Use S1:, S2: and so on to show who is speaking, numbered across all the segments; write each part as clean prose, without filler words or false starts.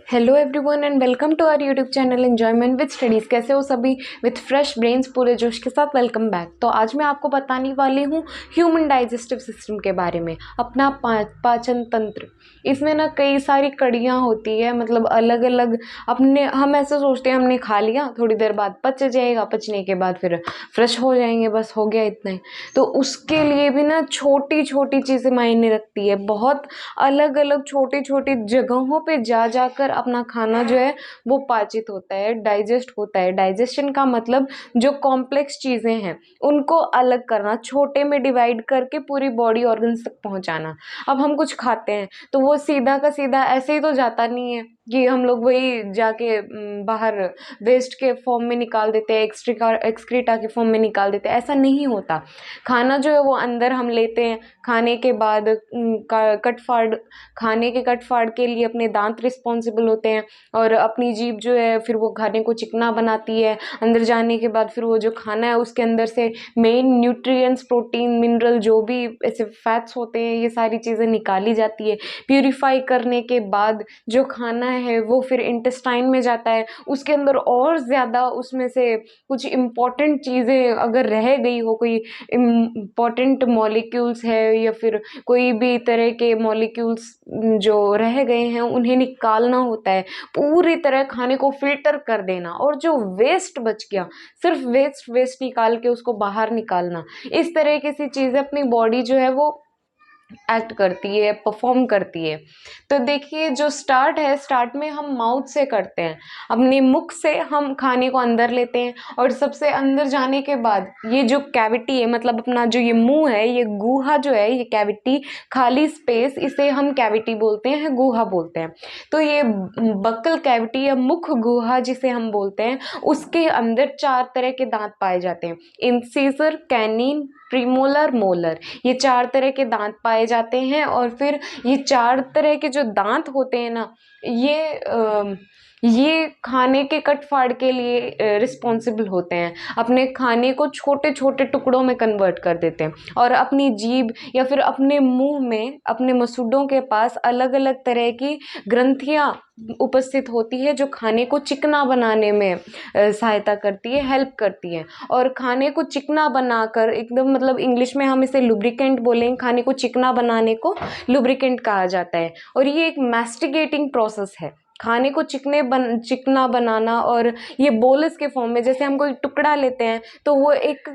S1: Hello everyone and welcome to our YouTube channel enjoyment with studies. कैसे हो सभी? With fresh brains पूरे जोश के साथ वेलकम बैक। तो आज मैं आपको बताने वाली हूँ ह्यूमन डाइजेस्टिव सिस्टम के बारे में, अपना पाचन तंत्र। इसमें ना कई सारी कड़ियाँ होती है, मतलब अलग अलग। हम ऐसे सोचते हैं हमने खा लिया, थोड़ी देर बाद पच जाएगा, पचने के बाद फिर फ्रेश हो जाएंगे, बस हो गया इतना ही। तो उसके लिए भी ना छोटी छोटी चीज़ें मायने रखती है। बहुत अलग अलग छोटी छोटी जगहों पे जा जाकर अपना खाना जो है वो पाचित होता है, डाइजेस्ट होता है। डाइजेशन का मतलब जो कॉम्प्लेक्स चीज़ें हैं उनको अलग करना, छोटे में डिवाइड करके पूरी बॉडी ऑर्गन्स तक पहुंचाना। अब हम कुछ खाते हैं तो वो सीधा का सीधा ऐसे ही तो जाता नहीं है कि हम लोग वही जाके बाहर वेस्ट के फॉर्म में निकाल देते हैं, एक्सक्रीटा के फॉर्म में निकाल देते हैं। ऐसा नहीं होता। खाना जो है वो अंदर हम लेते हैं, खाने के बाद खाने के कट फाड़ के लिए अपने दांत रिस्पॉन्सिबल होते हैं, और अपनी जीभ जो है फिर वो खाने को चिकना बनाती है। अंदर जाने के बाद फिर वो जो खाना है उसके अंदर से मेन न्यूट्रिएंट्स, प्रोटीन, मिनरल, जो भी ऐसे फैट्स होते हैं, ये सारी चीज़ें निकाली जाती है। प्यूरिफाई करने के बाद जो खाना है वो फिर इंटेस्टाइन में जाता है। उसके अंदर और ज़्यादा उसमें से कुछ इम्पॉर्टेंट चीज़ें अगर रह गई हो, कोई इम्पॉर्टेंट मॉलिक्यूल्स है या फिर कोई भी तरह के मॉलिक्यूल्स जो रह गए हैं, उन्हें निकालना होता है। पूरी तरह खाने को फिल्टर कर देना, और जो वेस्ट बच गया सिर्फ वेस्ट निकाल के उसको बाहर निकालना। इस तरह की सी चीज़ें अपनी बॉडी जो है वो एक्ट करती है, परफॉर्म करती है। तो देखिए, जो स्टार्ट में हम माउथ से करते हैं, अपने मुख से हम खाने को अंदर लेते हैं, और सबसे अंदर जाने के बाद ये जो कैविटी है, मतलब अपना जो ये मुंह है, ये गुहा जो है, ये कैविटी, खाली स्पेस, इसे हम कैविटी बोलते हैं, गुहा बोलते हैं। तो ये बक्कल कैविटी या मुख गुहा जिसे हम बोलते हैं, उसके अंदर 4 तरह के दांत पाए जाते हैं। इंसिसर, कैनिन, प्रीमोलर, मोलर, ये 4 तरह के दांत पाए जाते हैं। और फिर ये 4 तरह के जो दांत होते हैं ना, ये खाने के कट फाड़ के लिए रिस्पॉन्सिबल होते हैं। अपने खाने को छोटे छोटे टुकड़ों में कन्वर्ट कर देते हैं, और अपनी जीभ या फिर अपने मुंह में, अपने मसूड़ों के पास अलग अलग तरह की ग्रंथियां उपस्थित होती है, जो खाने को चिकना बनाने में सहायता करती है, हेल्प करती है। और खाने को चिकना बनाकर एकदम, मतलब इंग्लिश में हम इसे लुब्रिकेंट बोलेंगे। खाने को चिकना बनाने को लुब्रिकेंट कहा जाता है, और ये एक मैस्टिगेटिंग प्रोसेस है, खाने को चिकना बनाना। और ये बोलस के फॉर्म में, जैसे हम कोई टुकड़ा लेते हैं तो वो एक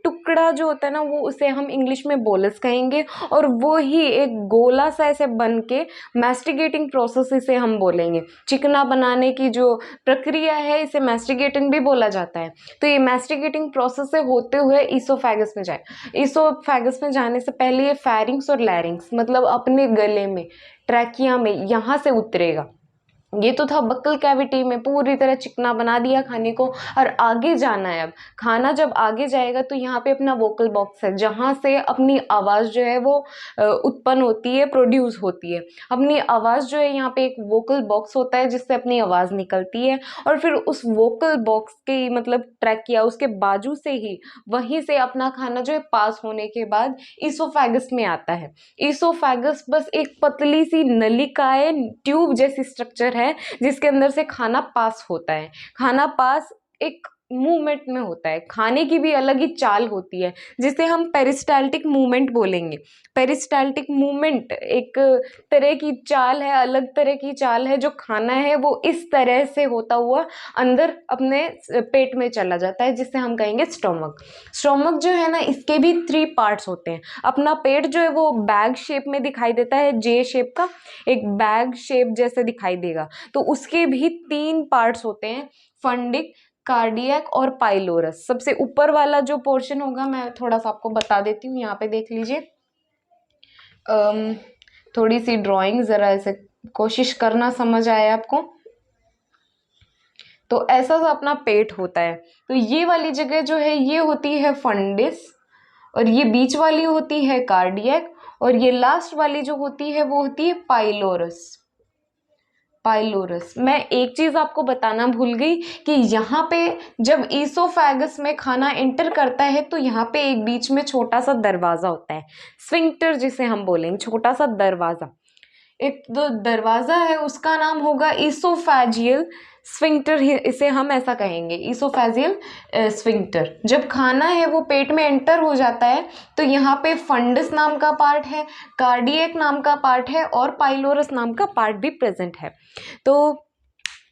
S1: टुकड़ा जो होता है ना, वो उसे हम इंग्लिश में बोलस कहेंगे, और वो ही एक गोला सा ऐसे बन के मैस्टिगेटिंग प्रोसेस इसे हम बोलेंगे। चिकना बनाने की जो प्रक्रिया है, इसे मैस्टिगेटिंग भी बोला जाता है। तो ये मैस्टिगेटिंग प्रोसेस से होते हुए ईसोफेगस में जाए। ईसोफेगस में जाने से पहले ये फेरिंग्स और लैरिंग्स, मतलब अपने गले में, ट्रैकिया में, यहाँ से उतरेगा। ये तो था बक्कल कैविटी में, पूरी तरह चिकना बना दिया खाने को, और आगे जाना है। अब खाना जब आगे जाएगा तो यहाँ पे अपना वोकल बॉक्स है, जहाँ से अपनी आवाज़ जो है वो उत्पन्न होती है, प्रोड्यूस होती है। अपनी आवाज़ जो है, यहाँ पे एक वोकल बॉक्स होता है जिससे अपनी आवाज़ निकलती है, और फिर उस वोकल बॉक्स के, मतलब ट्रैक किया उसके बाजू से ही, वहीं से अपना खाना जो है पास होने के बाद ईसोफेगस में आता है। ईसोफेगस बस एक पतली सी नलिकाए, ट्यूब जैसी स्ट्रक्चर है जिसके अंदर से खाना पास होता है। खाना पास एक मूवमेंट में होता है। खाने की भी अलग ही चाल होती है, जिसे हम पेरिस्टाल्टिक मूवमेंट बोलेंगे। पेरिस्टाल्टिक मूवमेंट एक तरह की चाल है, अलग तरह की चाल है। जो खाना है वो इस तरह से होता हुआ अंदर अपने पेट में चला जाता है, जिसे हम कहेंगे स्टोमक। स्टोमक जो है ना, इसके भी 3 पार्ट्स होते हैं। अपना पेट जो है वो बैग शेप में दिखाई देता है, जे शेप का, एक बैग शेप जैसे दिखाई देगा। तो उसके भी 3 पार्ट्स होते हैं, फंडिक, कार्डियक और पाइलोरस। सबसे ऊपर वाला जो पोर्शन होगा, मैं थोड़ा सा आपको बता देती हूँ, यहाँ पे देख लीजिए। थोड़ी सी ड्राइंग, जरा ऐसे कोशिश करना समझ आए आपको। तो ऐसा सा अपना पेट होता है। तो ये वाली जगह जो है ये होती है फंडिस, और ये बीच वाली होती है कार्डियक, और ये लास्ट वाली जो होती है वो होती है पाइलोरस। पाइलोरस। मैं एक चीज आपको बताना भूल गई कि यहाँ पे जब ईसोफेगस में खाना एंटर करता है तो यहाँ पे एक बीच में छोटा सा दरवाजा होता है, स्फिंक्टर जिसे हम बोलेंगे, छोटा सा दरवाजा। एक जो दरवाज़ा है उसका नाम होगा ईसोफेजियल स्फिंक्टर, इसे हम ऐसा कहेंगे, ईसोफेजियल स्फिंक्टर। जब खाना है वो पेट में एंटर हो जाता है तो यहाँ पे फंडस नाम का पार्ट है, कार्डियक नाम का पार्ट है और पाइलोरस नाम का पार्ट भी प्रेजेंट है। तो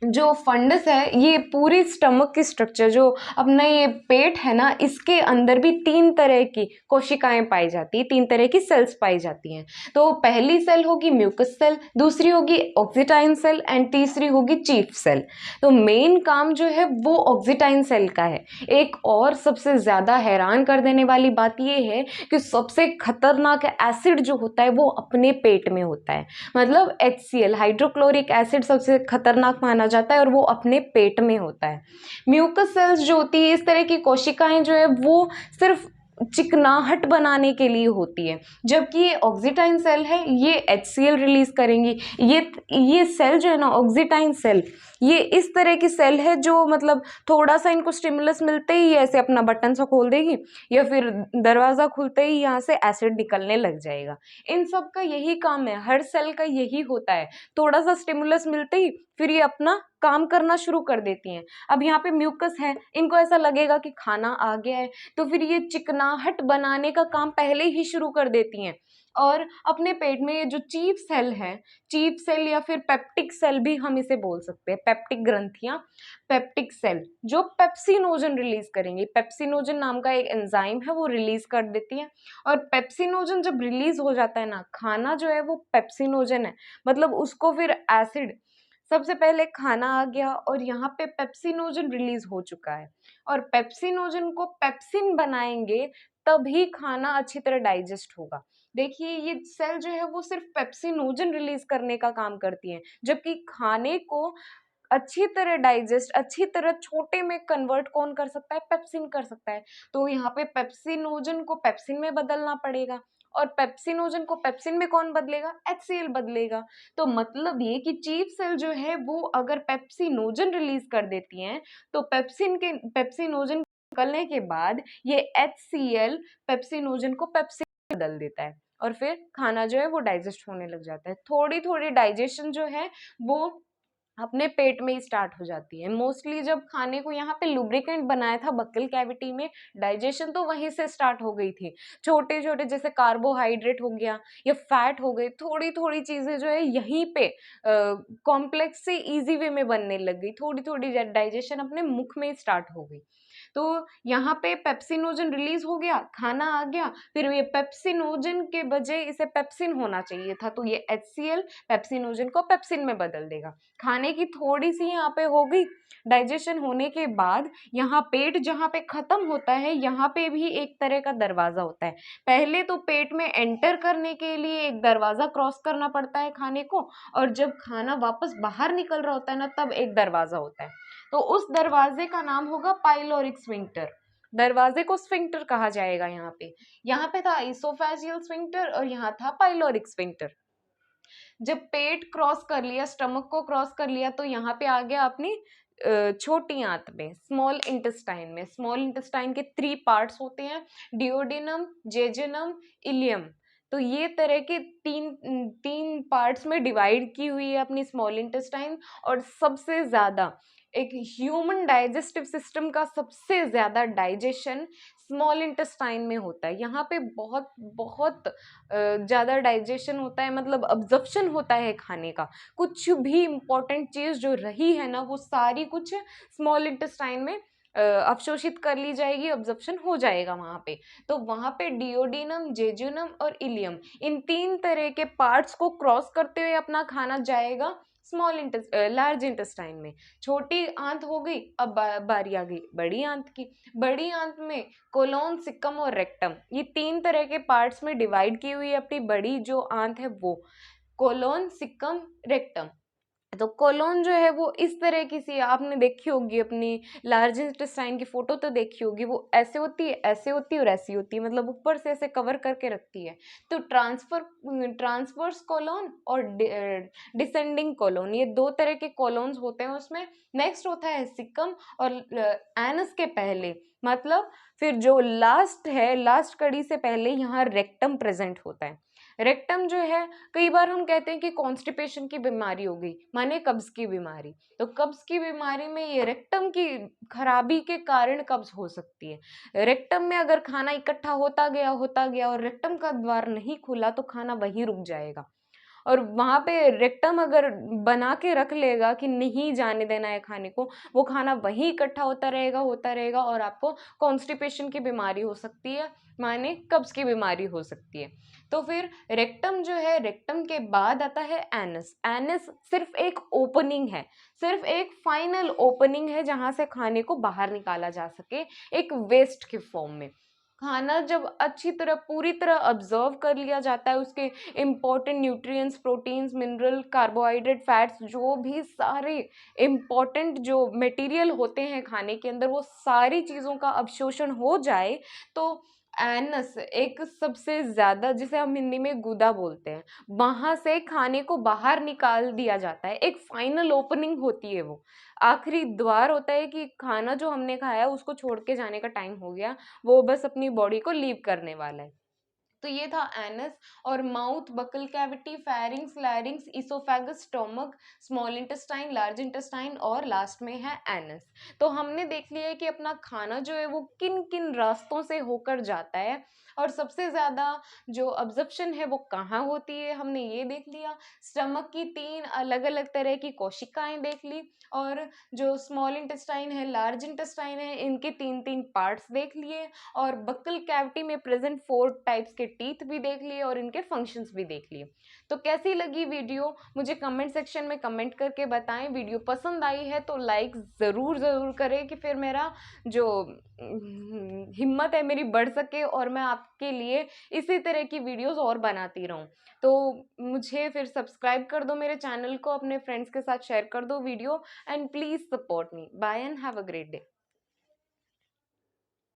S1: जो फंडस है ये पूरी स्टमक की स्ट्रक्चर, जो अपना ये पेट है ना, इसके अंदर भी 3 तरह की कोशिकाएं पाई जाती है, 3 तरह की सेल्स पाई जाती हैं। तो पहली सेल होगी म्यूकस सेल, दूसरी होगी ऑक्सीटाइन सेल एंड तीसरी होगी चीफ सेल। तो मेन काम जो है वो ऑक्सीटाइन सेल का है। एक और सबसे ज़्यादा हैरान कर देने वाली बात ये है कि सबसे खतरनाक एसिड जो होता है वो अपने पेट में होता है। मतलब HCl, हाइड्रोक्लोरिक एसिड, सबसे खतरनाक माना जाता है और वो अपने पेट में होता है। म्यूकस सेल्स जो होती है, इस तरह की कोशिकाएं जो है वो सिर्फ चिकनाहट बनाने के लिए होती है, जबकि ये ऑक्सीटाइन सेल है ये HCl रिलीज करेंगी। ये सेल जो है ना, ऑक्सीटाइन सेल, ये इस तरह की सेल है जो मतलब थोड़ा सा इनको स्टिमुलस मिलते ही ऐसे अपना बटन सा खोल देगी या फिर दरवाज़ा खुलते ही यहाँ से एसिड निकलने लग जाएगा। इन सब का यही काम है, हर सेल का यही होता है, थोड़ा सा स्टिमुलस मिलते ही फिर ये अपना काम करना शुरू कर देती हैं। अब यहाँ पे म्यूकस है, इनको ऐसा लगेगा कि खाना आ गया है तो फिर ये चिकनाहट बनाने का काम पहले ही शुरू कर देती हैं। और अपने पेट में ये जो चीफ सेल है, चीफ सेल या फिर पेप्टिक सेल भी हम इसे बोल सकते हैं, पेप्टिक ग्रंथियां, पेप्टिक सेल जो पेप्सिनोजन रिलीज करेंगी। पेप्सिनोजन नाम का एक एंजाइम है वो रिलीज कर देती है। और पेप्सिनोजन जब रिलीज हो जाता है ना, खाना जो है वो पेप्सिनोजन है, मतलब उसको फिर एसिड, सबसे पहले खाना आ गया और यहाँ पे पेप्सिनोजन रिलीज हो चुका है और पेप्सिनोजन को पेप्सिन बनाएंगे तभी खाना अच्छी तरह डाइजेस्ट होगा। देखिए ये सेल जो है वो सिर्फ पेप्सिनोजन रिलीज करने का काम करती है, जबकि खाने को अच्छी तरह डाइजेस्ट, अच्छी तरह छोटे में कन्वर्ट कौन कर सकता है? पेप्सिन कर सकता है। तो यहाँ पे पेप्सिनोजन को पेप्सिन में बदलना पड़ेगा और पेप्सिनोजन को पेप्सिन में कौन बदलेगा? HCl बदलेगा। तो मतलब ये कि चीफ सेल जो है वो अगर पेप्सिनोजन रिलीज कर देती हैं तो पेप्सिनोजन निकलने के बाद ये HCl पेप्सिनोजन को पेप्सिन में बदल देता है और फिर खाना जो है वो डाइजेस्ट होने लग जाता है। थोड़ी थोड़ी डाइजेशन जो है वो अपने पेट में ही स्टार्ट हो जाती है। मोस्टली जब खाने को यहाँ पे लुब्रिकेंट बनाया था बक्कल कैविटी में, डाइजेशन तो वहीं से स्टार्ट हो गई थी। छोटे छोटे जैसे कार्बोहाइड्रेट हो गया या फैट हो गए, थोड़ी थोड़ी चीजें जो है यहीं पे कॉम्प्लेक्स से इजी वे में बनने लग गई, थोड़ी थोड़ी डाइजेशन अपने मुख में ही स्टार्ट हो गई। तो यहाँ पे पेप्सिनोजन रिलीज हो गया, खाना आ गया, फिर ये पेप्सिनोजन के बजाय इसे पेप्सिन होना चाहिए था, तो ये HCl पेप्सिनोजन को पेप्सिन में बदल देगा। खाने की थोड़ी सी यहाँ पे हो गई, डाइजेशन होने के बाद यहाँ पेट जहाँ पे खत्म होता है यहाँ पे भी एक तरह का दरवाजा होता है। पहले तो पेट में एंटर करने के लिए एक दरवाजा क्रॉस करना पड़ता है खाने को, और जब खाना वापस बाहर निकल रहा होता है ना तब एक दरवाजा होता है। तो उस दरवाजे का नाम होगा पाइलोरिक स्फिंक्टर। दरवाजे को स्फिंक्टर कहा जाएगा। यहाँ पे था इसोफेजियल स्फिंक्टर और यहाँ था पाइलोरिक स्फिंक्टर। जब पेट क्रॉस कर लिया, स्टमक को क्रॉस कर लिया, तो यहाँ पे आ गया अपनी छोटी आंत में, स्मॉल इंटेस्टाइन में। स्मॉल इंटेस्टाइन के 3 पार्ट्स होते हैं, डिओडिनम, जेजुनम, इलियम। तो ये तरह के तीन पार्ट्स में डिवाइड की हुई है अपनी स्मॉल इंटेस्टाइन। और सबसे ज्यादा एक ह्यूमन डाइजेस्टिव सिस्टम का सबसे ज्यादा डाइजेशन स्मॉल इंटेस्टाइन में होता है। यहाँ पे बहुत बहुत ज़्यादा डाइजेशन होता है, मतलब अब्जॉर्प्शन होता है खाने का। कुछ भी इम्पोर्टेंट चीज़ जो रही है ना वो सारी कुछ स्मॉल इंटेस्टाइन में अवशोषित कर ली जाएगी, अब्जॉर्प्शन हो जाएगा वहाँ पे। तो वहाँ पे डिओडिनम, जेजुनम और इलियम, इन 3 तरह के पार्ट्स को क्रॉस करते हुए अपना खाना जाएगा लार्ज इंटेस्टाइन में। छोटी आंत हो गई, अब बारी आ गई बड़ी आंत की। बड़ी आंत में कोलोन, सिक्कम और रेक्टम, ये 3 तरह के पार्ट्स में डिवाइड की हुई अपनी बड़ी जो आंत है वो, कोलोन, सिक्कम, रेक्टम। तो कोलोन जो है वो इस तरह की सी, आपने देखी होगी अपनी लार्ज इंटेस्टाइन की फोटो तो देखी होगी, वो ऐसे होती है, ऐसे होती है और ऐसी होती है, मतलब ऊपर से ऐसे कवर करके रखती है। तो ट्रांसवर्स कोलोन और डिसेंडिंग कोलोन, ये 2 तरह के कोलोन्स होते हैं उसमें। नेक्स्ट होता है सिक्कम, और एनस के पहले, मतलब फिर जो लास्ट है, लास्ट कड़ी से पहले यहाँ रेक्टम प्रेजेंट होता है। रेक्टम जो है, कई बार हम कहते हैं कि कॉन्स्टिपेशन की बीमारी हो गई, माने कब्ज की बीमारी। तो कब्ज की बीमारी में ये रेक्टम की खराबी के कारण कब्ज हो सकती है। रेक्टम में अगर खाना इकट्ठा होता गया और रेक्टम का द्वार नहीं खुला तो खाना वहीं रुक जाएगा, और वहाँ पे रेक्टम अगर बना के रख लेगा कि नहीं जाने देना है खाने को, वो खाना वहीं इकट्ठा होता रहेगा और आपको कॉन्स्टिपेशन की बीमारी हो सकती है, माने कब्ज की बीमारी हो सकती है। तो फिर रेक्टम जो है, रेक्टम के बाद आता है एनस। एनस सिर्फ एक ओपनिंग है, सिर्फ एक फाइनल ओपनिंग है जहाँ से खाने को बाहर निकाला जा सके एक वेस्ट के फॉर्म में। खाना जब अच्छी तरह पूरी तरह ऑब्जर्व कर लिया जाता है, उसके important nutrients, proteins, mineral, carbohydrate, fats, जो भी सारे इम्पॉर्टेंट जो मटेरियल होते हैं खाने के अंदर, वो सारी चीज़ों का अवशोषण हो जाए, तो एनस एक सबसे ज़्यादा, जिसे हम हिंदी में गूदा बोलते हैं, वहाँ से खाने को बाहर निकाल दिया जाता है। एक फाइनल ओपनिंग होती है वो, आखिरी द्वार होता है कि खाना जो हमने खाया उसको छोड़ के जाने का टाइम हो गया, वो बस अपनी बॉडी को लीव करने वाला है। तो ये था एनस। और mouth, buccal cavity, pharynx, लैरिंग्स, oesophagus, stomach, small intestine, large intestine और लास्ट में है एनस। तो हमने देख लिया है कि अपना खाना जो है वो किन किन रास्तों से होकर जाता है, और सबसे ज़्यादा जो अब्जॉर्प्शन है वो कहाँ होती है, हमने ये देख लिया। स्टमक की 3 अलग अलग तरह की कोशिकाएं देख ली, और जो स्मॉल इंटेस्टाइन है, लार्ज इंटेस्टाइन है, इनके 3 पार्ट्स देख लिए, और बक्कल कैविटी में प्रेजेंट 4 टाइप्स के टीथ भी देख लिए और इनके फंक्शंस भी देख लिए। तो कैसी लगी वीडियो, मुझे कमेंट सेक्शन में कमेंट करके बताएं। वीडियो पसंद आई है तो लाइक ज़रूर करें कि फिर मेरा जो हिम्मत है मेरी बढ़ सके और मैं आपके लिए इसी तरह की वीडियोस और बनाती रहूं। तो मुझे फिर सब्सक्राइब कर दो मेरे चैनल को, अपने फ्रेंड्स के साथ शेयर कर दो video, and please support me. Bye and have a great day.